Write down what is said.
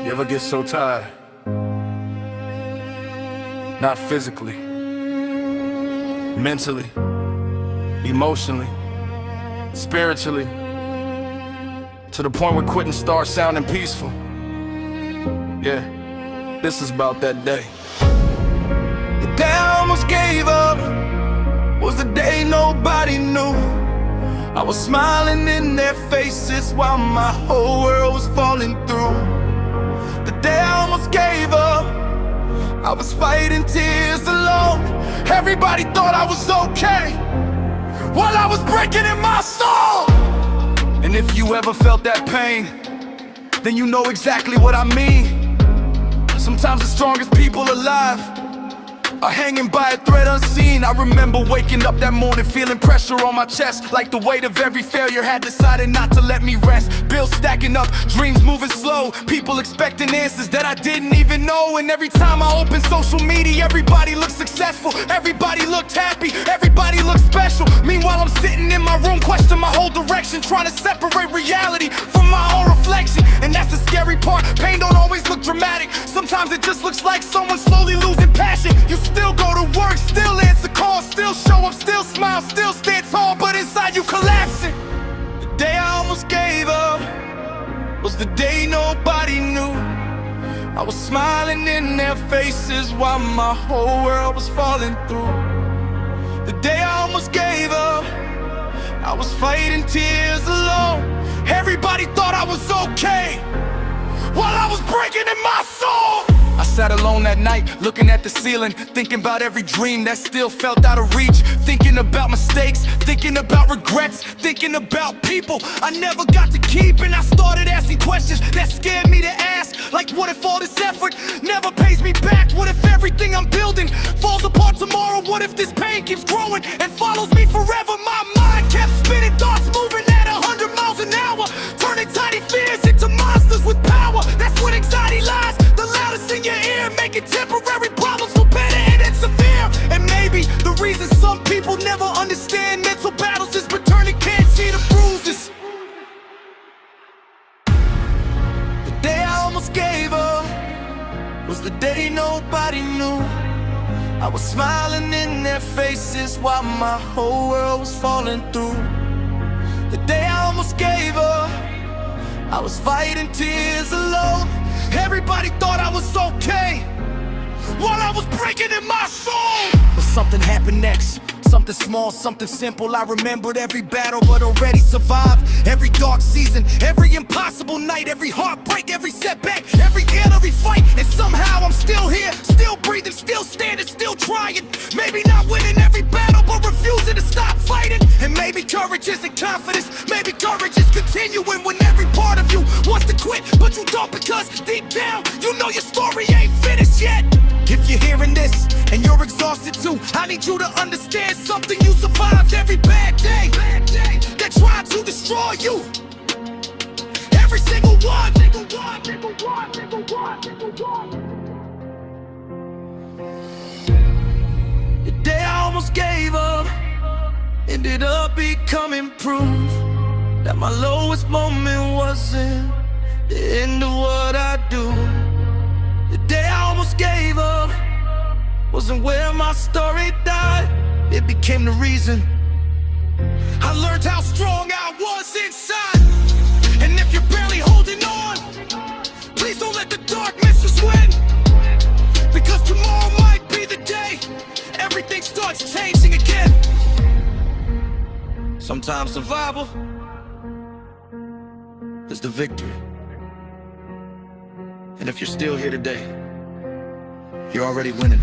You ever get so tired? Not physically, mentally, emotionally, spiritually, to the point where quitting starts sounding peaceful. Yeah, this is about that day. The day I almost gave up was the day nobody knew. I was smiling in their faces while my whole world was falling through. The day I almost gave up, I was fighting tears alone. Everybody thought I was okay, while I was breaking in my soul. And if you ever felt that pain, then you know exactly what I mean. Sometimes the strongest people alive are hanging by a thread unseen. I remember waking up that morning feeling pressure on my chest, like the weight of every failure had decided not to let me rest. Bills stacking up, dreams moving slow, people expecting answers that I didn't even know. And every time I open social media, everybody looked successful, everybody looked happy, everybody looked special. Meanwhile I'm sitting in my room questioning my whole direction, trying to separate reality from my own reflection. And that's the scary part, pain don't always look dramatic. Sometimes it just looks like someone slowly losing passion. You still go to work, still answer calls, still show up, still smile, still stand tall, but inside you collapsing. The day I almost gave up was the day nobody knew. I was smiling in their faces while my whole world was falling through. The day I almost gave up, I was fighting tears alone. Everybody thought I was okay, while I was breaking in my soul. I sat alone that night, looking at the ceiling, thinking about every dream that still felt out of reach. Thinking about mistakes, thinking about regrets, thinking about people I never got to keep. And I started asking questions that scared me to ask, like what if all this effort never pays me back? What if everything I'm building falls apart tomorrow? What if this pain keeps growing and follows me forever? My mind kept spinning, thoughts moving at 100 miles an hour, turning tiny fears into monsters with power. That's when anxiety lies, the loudest in your ear, making temporary problems feel better and it's severe. And maybe the reason some people never understand mental battles is returning can't see the bruises. The day I almost gave up was the day nobody knew. I was smiling in their faces while my whole world was falling through. The day I almost gave up, I was fighting tears alone. Everybody thought I was okay, while I was breaking in my soul. But something happened next, something small, something simple. I remembered every battle but already survived. Every dark season, every impossible night, every heartbreak, every setback, every every fight. And somehow I'm still here, still breathing, still standing, still trying. Maybe not winning every battle, but refusing to stop fighting. And maybe courage isn't confidence, maybe courage is continuing when every part of you wants to quit, but you don't, because deep down you know your story ain't finished yet. If you're hearing this and you're exhausted too, I need you to understand something. You survived every bad day that tried to destroy you. Every single one. The day I almost gave up ended up becoming proof that my lowest moment wasn't the end of what I do. The day I almost gave up wasn't where my story died, it became the reason. I learned how strong I was inside. And if you're barely holding on, please don't let the darkness just win, because tomorrow might be the day everything starts changing again. Sometimes survival is the victory. And if you're still here today, you're already winning.